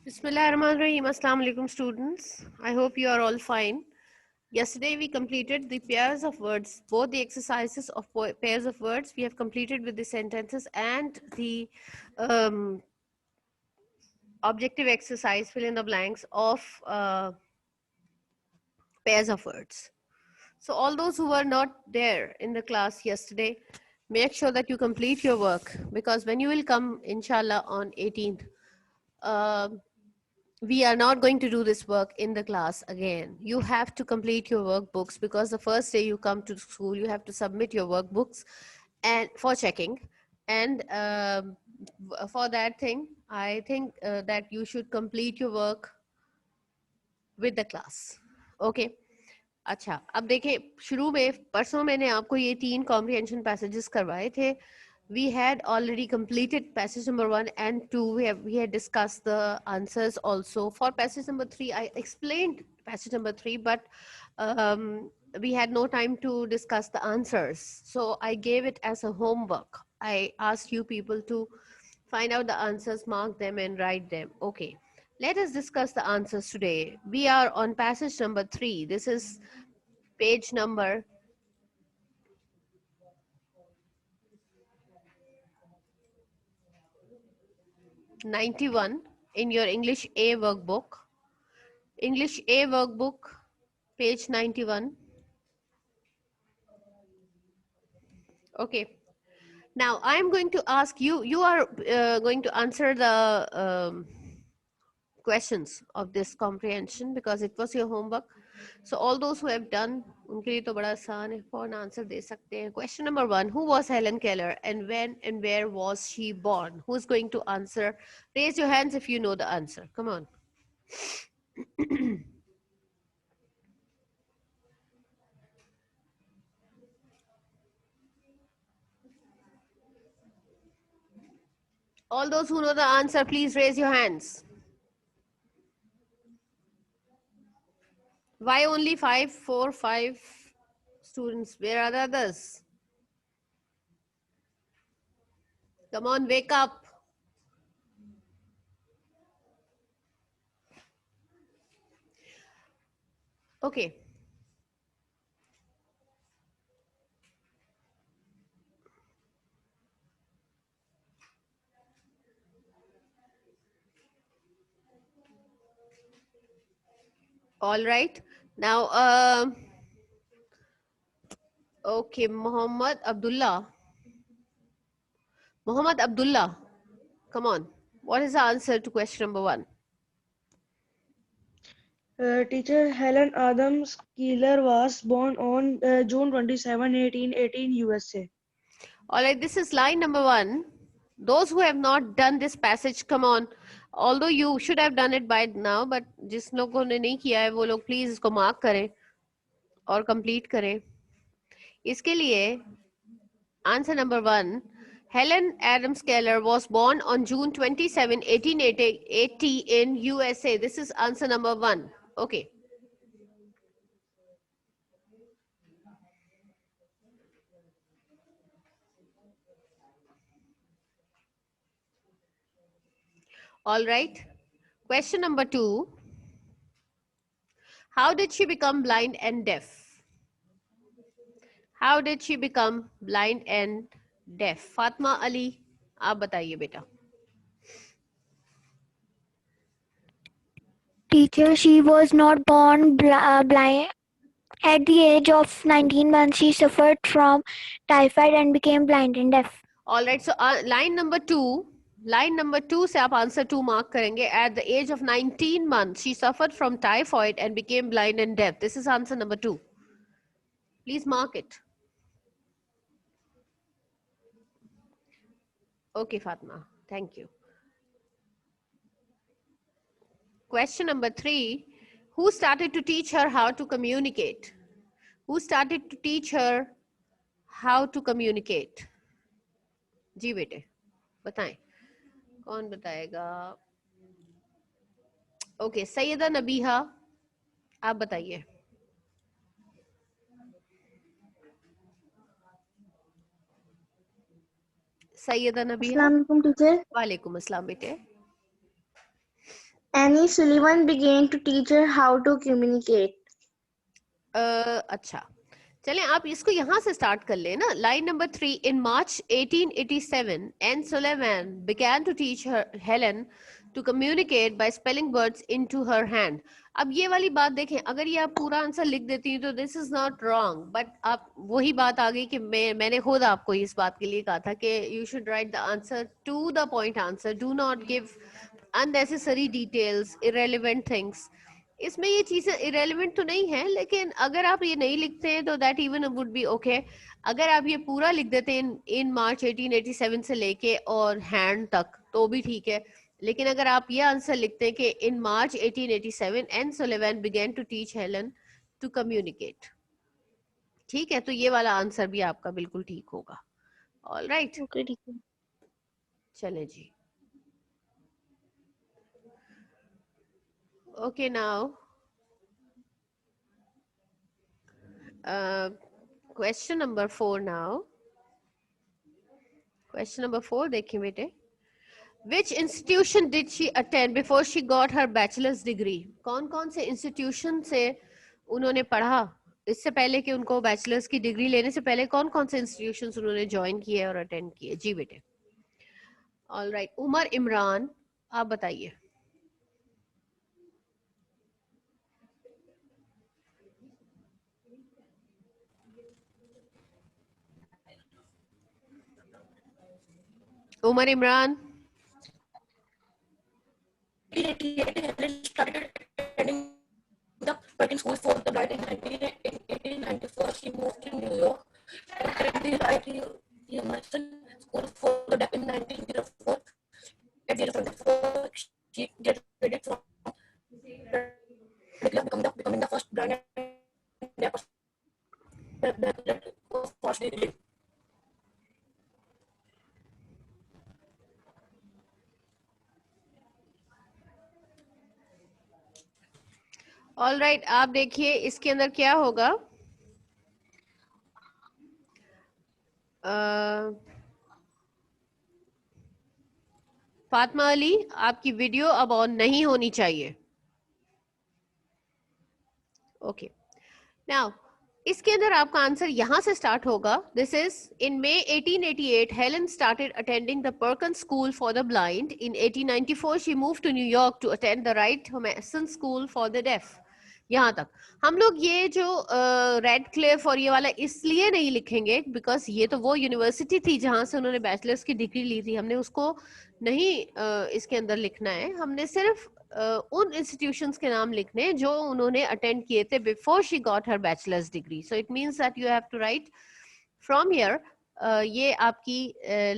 Bismillahirrahmanirrahim. Assalamu alaikum students. I hope you are all fine. Yesterday we completed the pairs of words, both the exercises of pairs of words we have completed with the sentences and the um, objective exercise, fill in the blanks of pairs of words. So all those who were not there in the class yesterday, make sure that you complete your work, because when you will come inshallah on 18th, we are not going to do this work in the class again. You have to complete your workbooks, because the first day you come to school, you have to submit your workbooks and for checking. And for that thing, I think that you should complete your work with the class. Okay. अच्छा, अब देखें, शुरू में परसों मैंने आपको ये 3 comprehension passages करवाए थे. We had already completed passage number 1 and 2. We had discussed the answers also. For passage number 3, I explained passage number 3, but we had no time to discuss the answers. So I gave it as a homework. I asked you people to find out the answers, mark them, and write them. Okay. Let us discuss the answers today. We are on passage number 3. This is page number 91 in your English A workbook. English A workbook, page 91. Okay. Now I am going to ask you, you are going to answer the questions of this comprehension because it was your homework. So all those who have done, उनके लिए तो बड़ा आसान है, फौरन answer दे सकते हैं. Question number 1, who was Helen Keller and when and where was she born? Who is going to answer? Raise your hands if you know the answer. Come on. All those who know the answer, please raise your hands. Why only 5, 4, 5 students? Where are the others? Come on, wake up. Okay. All right. Now, okay, Muhammad Abdullah. Muhammad Abdullah, come on. What is the answer to question number 1? Teacher Helen Adams Keeler was born on June 27, 1818, USA. All right, this is line number 1. Those who have not done this passage, come on. Although you should have done it by now, but जिस लोगों ने नहीं किया है वो लोग please इसको mark करें और कंप्लीट करें. इसके लिए answer number 1, Helen Adams Keller was born on June 27, 1880 in USA. This is answer number 1. Okay. All right. Question number 2. How did she become blind and deaf? How did she become blind and deaf? Fatma Ali, आप बताइए बेटा. Teacher, she was not born blind. At the age of 19 months, she suffered from typhoid and became blind and deaf. All right. So line number 2. Line number 2 से आप answer 2 mark करेंगे. At the age of 19 months, she suffered from typhoid and became blind and deaf. This is answer number 2. Please mark it. Okay, Fatma. Thank you. Question number 3. Who started to teach her how to communicate? Who started to teach her how to communicate? जी बेटे बताएं, कौन बताएगा? Okay, Syeda Nabiha, आप बताइए. सैयदा नबीहा. अस्सलाम वालेकुम teacher. वालेकुम अस्सलाम बेटे. Annie Sullivan began to teach her how to communicate. अच्छा, चलें आप इसको यहाँ से स्टार्ट कर लें ना. Line number 3. In March 1887 Anne Sullivan began to teach her Helen to communicate by spelling words into her hand. अब ये वाली बात देखें, अगर ये आप पूरा आंसर लिख देती हैं तो this is not wrong, but आप वही बात आ गई कि मैंने खुद आपको इस बात के लिए कहा था कि you should write the answer to the point answer, do not give unnecessary details, irrelevant things. इसमें ये चीजें इरेलीवेंट तो नहीं है, लेकिन अगर आप ये नहीं लिखते हैं तो that even would be okay. अगर आप ये पूरा लिख देते हैं इन मार्च 1887 से लेके और हैंड तक तो भी ठीक है, लेकिन अगर आप ये आंसर लिखते हैं कि in March 1887 Anne Sullivan began to teach Helen to communicate, ठीक है, तो ये वाला आंसर भी आपका बिल्कुल ठीक होगा. ऑल राइट, ओके, ठीक है. चले जी. Okay, now question number 4 now. Question number 4 देखिए बेटे. Which institution did she attend before she got her bachelor's degree? कौन कौन से institution से उन्होंने पढ़ा इससे पहले कि उनको बैचलर्स की डिग्री लेने से पहले कौन कौन से institutions उन्होंने ज्वाइन किए और अटेंड किए? जी बेटे. ऑल राइट, उमर इमरान आप बताइए. Umar Imran. Started attending the Perkins School for the Blind in 1894. She moved to New York and attended the Wright Emerson School for the Deaf in 1904. At the age of 24, she graduated from becoming the first blind and deaf person to first degree. All right, आप देखिए इसके अंदर क्या होगा. फातिमा अली, आपकी video अब on नहीं होनी चाहिए. ओके, नाउ इसके अंदर आपका आंसर यहां से स्टार्ट होगा. This is in May 1888 Helen started attending the Perkins school for the blind. In 1894 she moved to New York to attend the right हमेसन school for the def. यहाँ तक हम लोग ये जो रेड क्लिफ और ये वाला इसलिए नहीं लिखेंगे बिकॉज ये तो वो यूनिवर्सिटी थी जहां से उन्होंने बैचलर्स की डिग्री ली थी. हमने उसको नहीं इसके अंदर लिखना है. हमने सिर्फ उन इंस्टीट्यूशंस के नाम लिखने हैं जो उन्होंने अटेंड किए थे before she got her bachelor's degree. So it means that you have to write from here. ये आपकी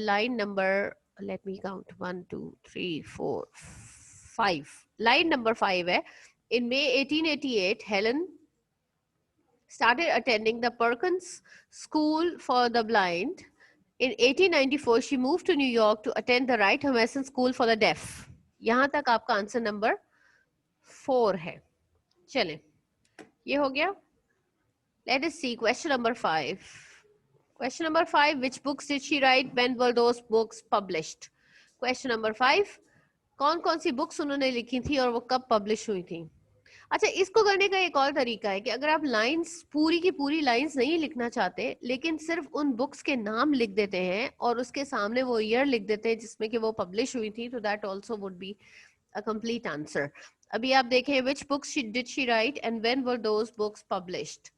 line number, let me count 1 2 3 4 5, line number 5 है. In May 1888, Helen started attending the Perkins School for the Blind. In 1894, she moved to New York to attend the Wright Emerson School for the Deaf. यहाँ तक आपका answer number 4 है. चलें, ये हो गया. Let us see question number 5. Question number 5, which books did she write? When were those books published? Question number 5, कौन कौन सी बुक्स उन्होंने लिखी थी और वो कब पब्लिश हुई थी? अच्छा, इसको करने का एक और तरीका है कि अगर आप लाइंस पूरी की पूरी लाइंस नहीं लिखना चाहते लेकिन सिर्फ उन बुक्स के नाम लिख देते हैं और उसके सामने वो ईयर लिख देते हैं जिसमें कि वो पब्लिश हुई थी, तो that also would be a complete answer. अभी आप देखें, which books did she write and when were those books published?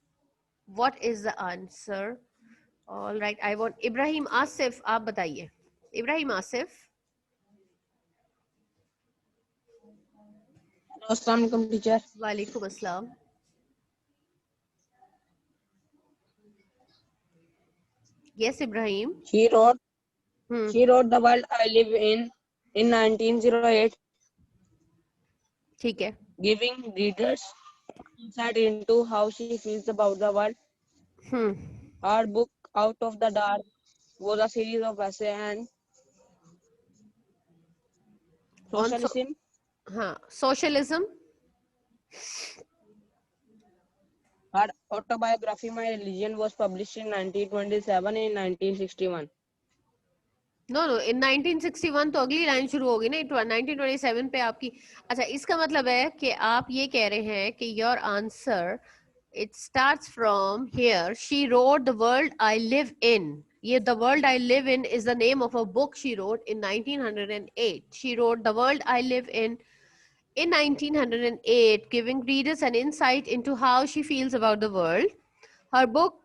What is the answer? All right, I want Ibrahim Asif, आप बताइए. इब्राहिम आसिफ. अस्सलाम वालेकुम टीचर. वालेकुम अस्सलाम. Yes, Ibrahim. She wrote The World I Live in 1908, ठीक है. giving readers insight into how she feels about the world. Her book Out of the Dark was a series of essays and socialism. हाँ, socialism. Her autobiography My Religion was published in 1927 and 1961. No no, इन 1961 तो अगली line शुरू होगी ना, 1927 पे आपकी। अच्छा, इसका मतलब है कि आप ये कह रहे हैं कि your answer it starts from here. She wrote The World I Live In. Yeah, The World I Live In is the name of a book she wrote in 1908. She wrote The World I Live in 1908, giving readers an insight into how she feels about the world. Her book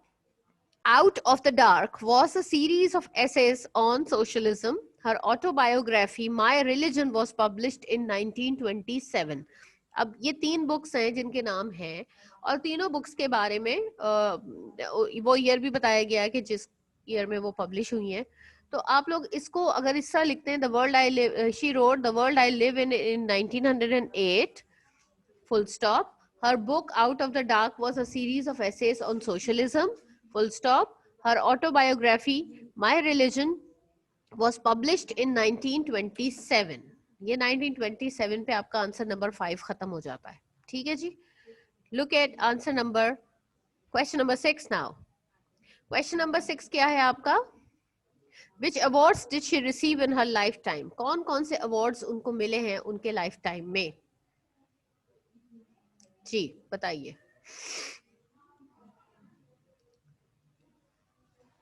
Out of the Dark was a series of essays on socialism. Her autobiography, My Religion, was published in 1927. अब ये 3 books हैं जिनके नाम हैं, और तीनों books के बारे में वो ईयर भी बताया गया है कि जिस ईयर में वो पब्लिश हुई हैं। तो आप लोग इसको अगर इस तरह लिखते हैं, the world I live, she wrote the world I live in 1908, full stop. Her book Out of the Dark was a series of essays on socialism, full stop. Her autobiography My Religion was published in 1927. ये 1927 पे आपका answer number 5 खत्म हो जाता है। ठीक है जी। Look at answer number, question number 6 now. Question number 6 क्या है आपका? Which awards did she receive in her lifetime? कौन कौन से awards उनको मिले हैं उनके lifetime में? जी बताइए।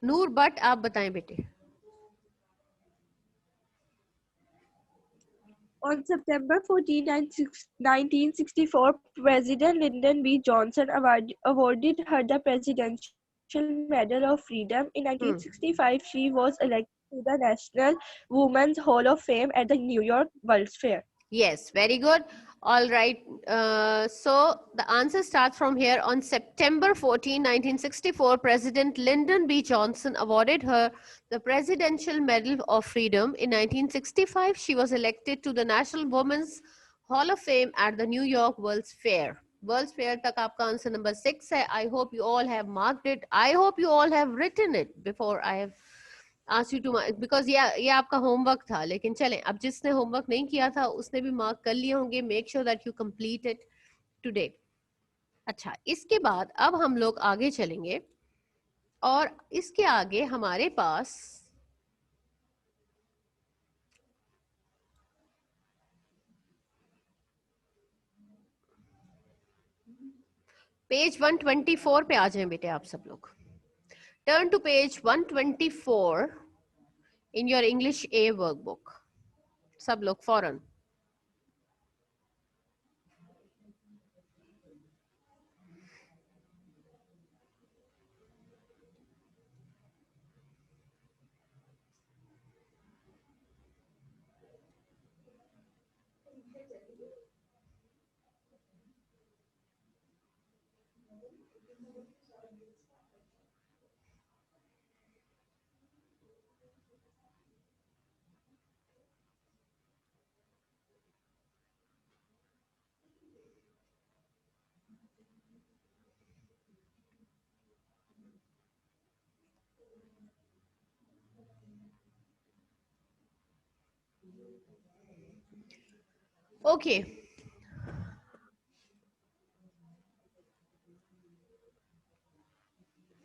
नूर बट आप बताएं बेटे। On September 14, 1964, President Lyndon B. Johnson awarded her the Presidential Medal of Freedom. In 1965, she was elected to the National Women's Hall of Fame at the New York World's Fair. Yes, very good. All right. So the answer starts from here. On September 14, 1964, President Lyndon B. Johnson awarded her the Presidential Medal of Freedom. In 1965, she was elected to the National Women's Hall of Fame at the New York World's Fair. World's Fair तक आपका answer number 6 है. I hope you all have marked it. I hope you all have written it before I have asked you to mark, because ये आपका homework था. लेकिन चलें, अब जिसने होमवर्क नहीं किया था उसने भी मार्क कर लिए होंगे. Make sure that you complete it today. अच्छा, इसके बाद अब हम लोग आगे चलेंगे और इसके आगे हमारे पास पेज 124 पे आ जाएं बेटे आप सब लोग. Turn to page 124 in your English A workbook. सब लोग फौरन. Okay.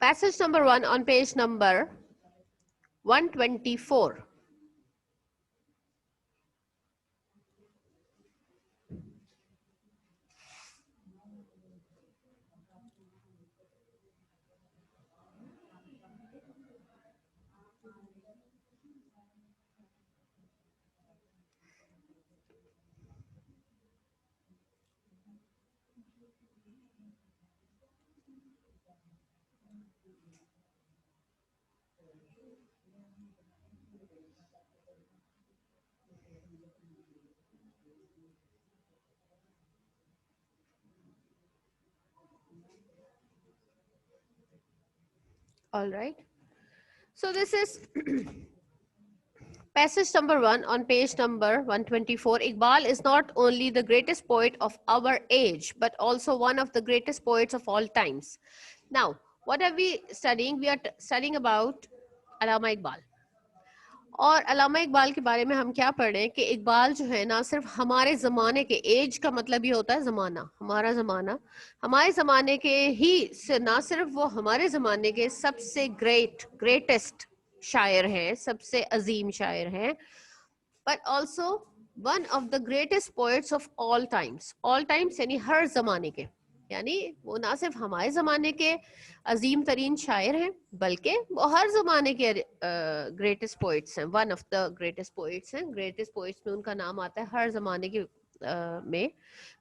Passage number 1 on page number 124. All right. So this is passage number 1 on page number 124. Iqbal is not only the greatest poet of our age, but also one of the greatest poets of all times. Now, what are we studying? We are studying about अल्लामा इकबाल. और अल्लामा इकबाल के बारे में हम क्या पढ़ रहे हैं कि इकबाल जो है ना सिर्फ हमारे ज़माने के, एज का मतलब ये होता है ज़माना, हमारा ज़माना, हमारे ज़माने के ही से ना सिर्फ वो हमारे ज़माने के सबसे ग्रेटेस्ट शायर हैं, सबसे अजीम शायर हैं, but also one of the greatest poets of all times. All times यानी हर जमाने के, यानी वो ना सिर्फ हमारे जमाने के अजीम तरीन शायर हैं, बल्कि वो हर जमाने के ग्रेटेस्ट पोइट्स हैं. One of the greatest poets हैं. ग्रेटेस्ट पोइट्स में उनका नाम आता है हर जमाने के में.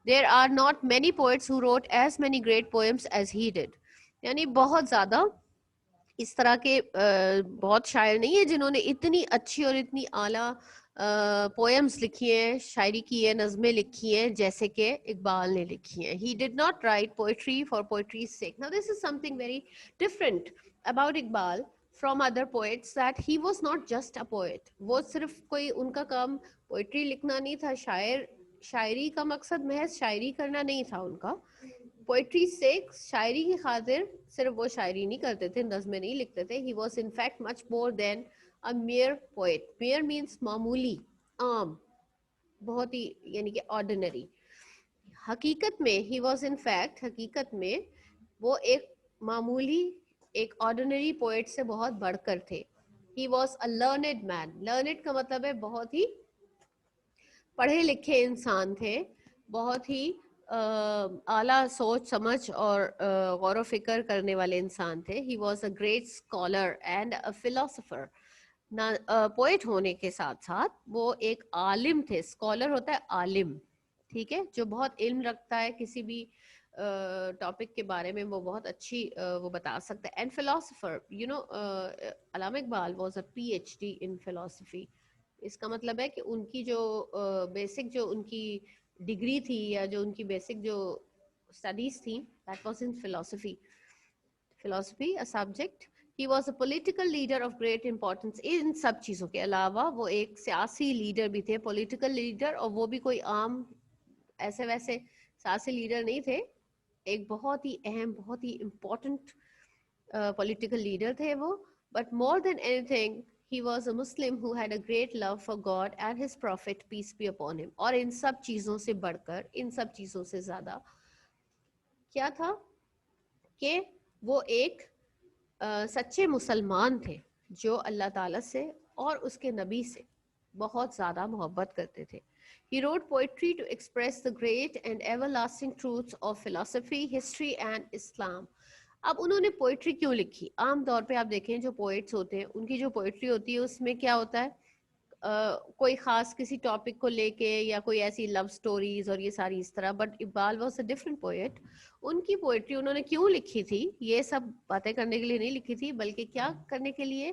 There are not many poets who wrote as many great poems as he did. यानी बहुत ज्यादा इस तरह के बहुत शायर नहीं है जिन्होंने इतनी अच्छी और इतनी आला पोएम्स लिखी हैं, शायरी की है, नज़में लिखी हैं जैसे कि इकबाल ने लिखी हैं. He did not write poetry for poetry's sake. Now this is something very different about Iqbal from other poets, that he was not just a poet. वो सिर्फ कोई, उनका काम पोएट्री लिखना नहीं था. शायरी का मकसद महज शायरी करना नहीं था उनका. पोएट्री से, शायरी की खातिर सिर्फ वो शायरी नहीं करते थे, नज़में नहीं लिखते थे. He was in fact much more than a mayor poet. Mayor means मामूली, आम, बहुत ही, यानी कि ऑर्डिनरी. हकीकत में ही वॉज इन फैक्ट, हकीकत में वो एक मामूली, एक ऑर्डिनरी पोएट से बहुत बढ़कर थे. ही was a learned man. Learned का मतलब है बहुत ही पढ़े लिखे इंसान थे, बहुत ही आला सोच समझ और गौर फिक्र करने वाले इंसान थे. ही was a great scholar and a philosopher. ना पोएट होने के साथ साथ वो एक आलिम थे. स्कॉलर होता है आलिम, ठीक है, जो बहुत इल्म रखता है किसी भी टॉपिक के बारे में, वो बहुत अच्छी वो बता सकता है. And philosopher, you know, Allama Iqbal was a PhD in philosophy. इसका मतलब है कि उनकी जो बेसिक जो उनकी डिग्री थी, या जो उनकी बेसिक जो स्टडीज थी, that was in philosophy. Philosophy a subject. He was a political leader of great importance. In सब चीज़ों के अलावा वो एक सियासी लीडर भी थे, पॉलिटिकल लीडर. और वो भी कोई आम ऐसे वैसे सियासी लीडर नहीं थे, एक बहुत ही अहम, बहुत ही इम्पोर्टेंट पॉलिटिकल लीडर थे वो. But more than anything, he was a Muslim who had a great love for God and his prophet, peace be upon him. और इन सब चीज़ों से बढ़कर, इन सब चीज़ों से ज़्यादा क्या था कि वो एक सच्चे मुसलमान थे जो अल्लाह ताला से और उसके नबी से बहुत ज़्यादा मोहब्बत करते थे. He wrote poetry to express the great and everlasting truths of philosophy, history and Islam. अब उन्होंने पोइट्री क्यों लिखी? आम तौर पे आप देखें जो पोइट्स होते हैं, उनकी जो पोइट्री होती है उसमें क्या होता है, कोई खास किसी टॉपिक को लेके या कोई ऐसी लव स्टोरीज और ये सारी इस तरह. But Iqbal was a different poet. उनकी पोइट्री उन्होंने क्यों लिखी थी? ये सब बातें करने के लिए नहीं लिखी थी, बल्कि क्या करने के लिए?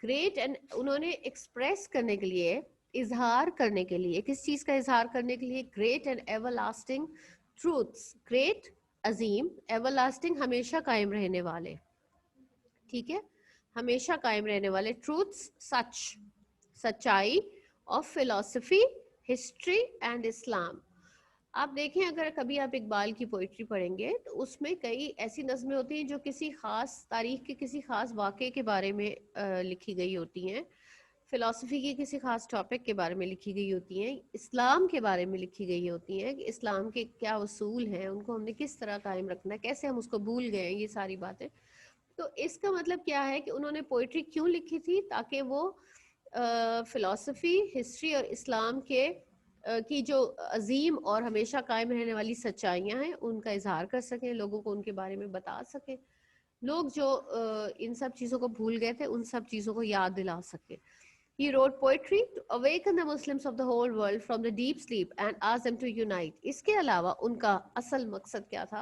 ग्रेट एंड, उन्होंने एक्सप्रेस करने के लिए, इजहार करने के लिए. किस चीज का इजहार करने के लिए? Great and everlasting truths. Great, अजीम, एवरलास्टिंग, हमेशा कायम रहने वाले, ठीक है, हमेशा कायम रहने वाले. ट्रूथ्स, सच, सच्चाई, of philosophy, history and Islam. आप देखें, अगर कभी आप इकबाल की पोइट्री पढ़ेंगे तो उसमें कई ऐसी नज़में होती हैं जो किसी खास तारीख के, किसी खास वाक़े के बारे में लिखी गई होती हैं. फिलॉसफी के किसी खास टॉपिक के बारे में लिखी गई होती हैं. इस्लाम के बारे में लिखी गई होती हैं कि इस्लाम के क्या उसूल हैं, उनको हमने किस तरह कायम रखना है, कैसे हम उसको भूल गए हैं, ये सारी बातें. तो इसका मतलब क्या है कि उन्होंने पोइट्री क्यों लिखी थी? ताकि वो फिलॉसफी, हिस्ट्री और इस्लाम के की जो अजीम और हमेशा कायम रहने वाली सच्चाइयाँ हैं उनका इजहार कर सकें, लोगों को उनके बारे में बता सकें. लोग जो इन सब चीज़ों को भूल गए थे, उन सब चीज़ों को याद दिला सके. He wrote poetry to awaken the Muslims of the whole world from the deep sleep and ask them to unite. इसके अलावा उनका असल मकसद क्या था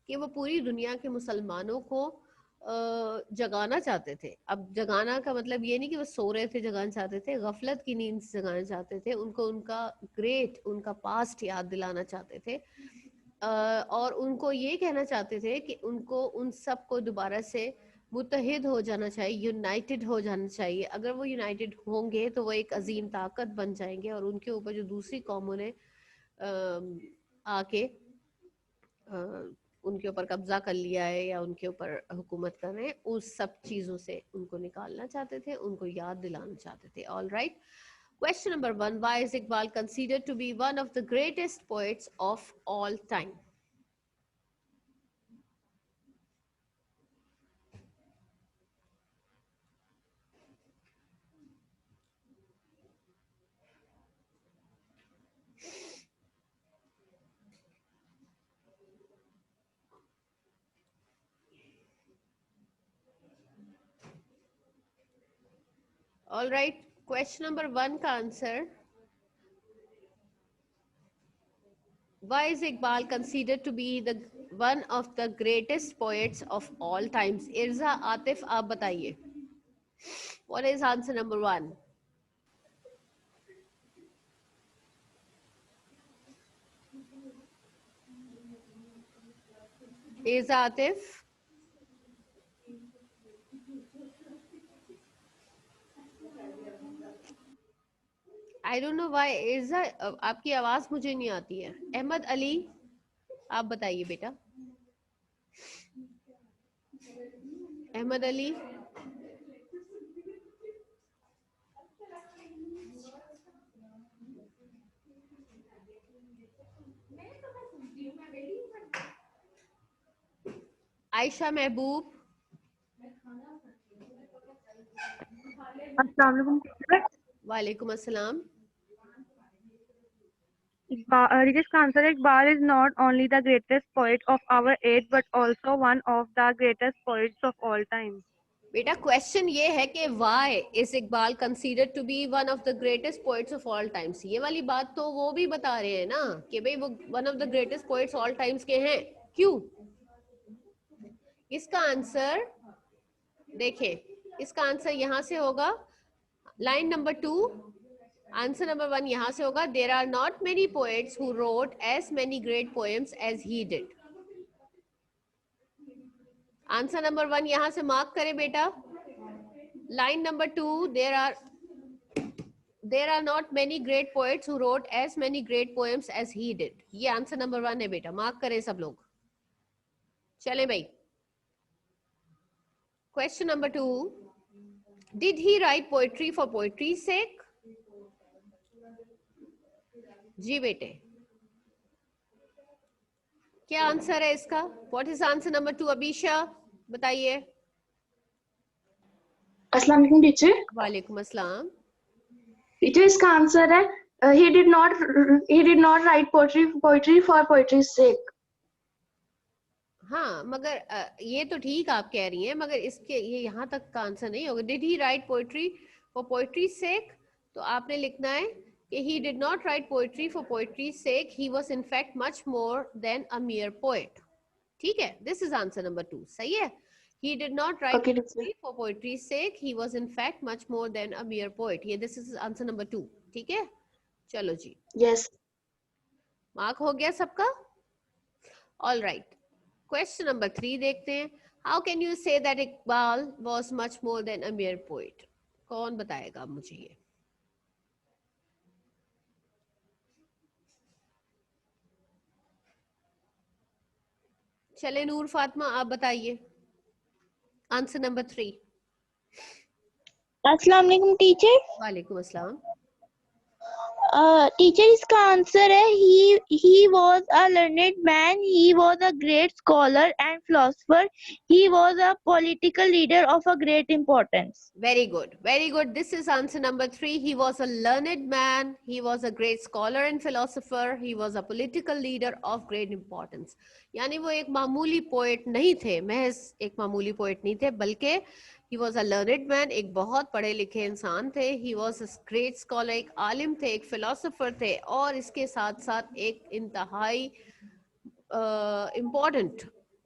कि वो पूरी दुनिया के मुसलमानों को जगाना चाहते थे. अब जगाना का मतलब ये नहीं कि वो सो रहे थे जगाना चाहते थे, गफलत की नींद से जगाना चाहते थे. उनको उनका ग्रेट, उनका पास्ट याद दिलाना चाहते थे. और उनको ये कहना चाहते थे कि उनको उन सब को दोबारा से मुत्तहिद हो जाना चाहिए, यूनाइटेड हो जाना चाहिए. अगर वो यूनाइटेड होंगे तो वो एक अजीम ताकत बन जाएंगे और उनके ऊपर जो दूसरी कौमों ने आके उनके ऊपर कब्जा कर लिया है या उनके ऊपर हुकूमत कर रहे हैं, उस सब चीज़ों से उनको निकालना चाहते थे, उनको याद दिलाना चाहते थे. All right. Question number 1. Why is Iqbal considered to be one of the greatest poets of all time? All right, question number 1 का answer, why is Iqbal considered to be the one of the greatest poets of all times? Irza, Atif, आप बताइए, what is answer number 1? Irza, Atif, I don't know why Irza, आपकी आवाज मुझे नहीं आती है। अहमद अली, आप बताइए बेटा। अहमद अली, आयशा महबूब, अस्सलाम वालेकुम टीचर। वालेकुम अस्सलाम। Rijesh का आंसर है, Iqbal is not only the greatest poet of our age but also one of the greatest poets of all time. बेटा क्वेश्चन ये है कि why is Iqbal considered to be one of the greatest poets of all times. ये वाली बात तो वो भी बता रहे हैं ना कि भाई वो one of the greatest poets all times के हैं। क्यों? इसका आंसर देखें, इसका आंसर यहां से होगा, लाइन नंबर 2, आंसर नंबर 1 यहां से होगा, there are not many poets who wrote as many great poems as he did. Answer number 1 यहां से मार्क करें बेटा। Line number 2, there are not many great poets who wrote as many great poems as he did। ये answer number 1 है बेटा, mark करें सब लोग। चलें भाई, question number 2, did he write poetry for poetry's sake? जी बेटे, क्या आंसर है इसका? What is answer number 2? अबीशा बताइए। अस्सलाम वालेकुम टीचर। वालेकुम अस्सलाम। टीचर इसका आंसर है he did not write poetry for poetry's sake। हाँ, मगर ये तो ठीक आप कह रही हैं, मगर इसके ये यहाँ तक का आंसर नहीं होगा। Did he write poetry for poetry sake, तो आपने लिखना है कि he did not write poetry for poetry's sake, he was in fact much more than a mere poet। ठीक है, this is answer number 2, सही है। he did not write Okay, poetry for poetry's sake, he was in fact much more than a mere poet। ये this is answer number 2। ठीक है, चलो जी, yes। Mark हो गया सबका। ऑल राइट, क्वेश्चन नंबर 3 देखते हैं। How can you say that Iqbal was much more than a mayor poet? कौन बताएगा मुझे ये? चले नूर फातिमा, आप बताइए आंसर नंबर 3। अस्सलाम वालेकुम टीचर। वालेकुम अस्सलाम। टीचर इसका आंसर है he was a learned man, he was a great scholar and philosopher, he was a political leader of a great importance। Very good, very good. This is answer number 3. He was a learned man, he was a great scholar and philosopher, he was a political leader of great importance। यानी वो एक मामूली poet नहीं थे, महज एक मामूली poet नहीं थे, बल्कि he was a learned man, एक बहुत पढ़े लिखे इंसान थे। he was a great scholar, एक आलिम थे, एक philosopher थे, और इसके साथ साथ एक इंतहाई इम्पोर्टेंट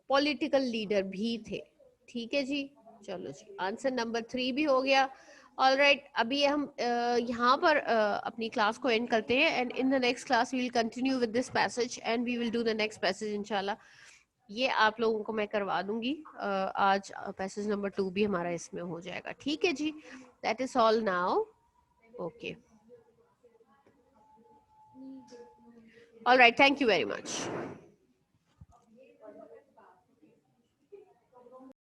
पॉलिटिकल लीडर भी थे। ठीक है जी, चलो जी, आंसर नंबर 3 भी हो गया। ऑल राइट, अभी हम यहाँ पर अपनी क्लास को एंड करते हैं, and in the next class we will continue with this passage and we will do the next passage इंशाल्लाह। ये आप लोगों को मैं करवा दूंगी। आज पैसेज नंबर 2 भी हमारा इसमें हो जाएगा। ठीक है जी, that is all now. Okay, all right, thank you very much.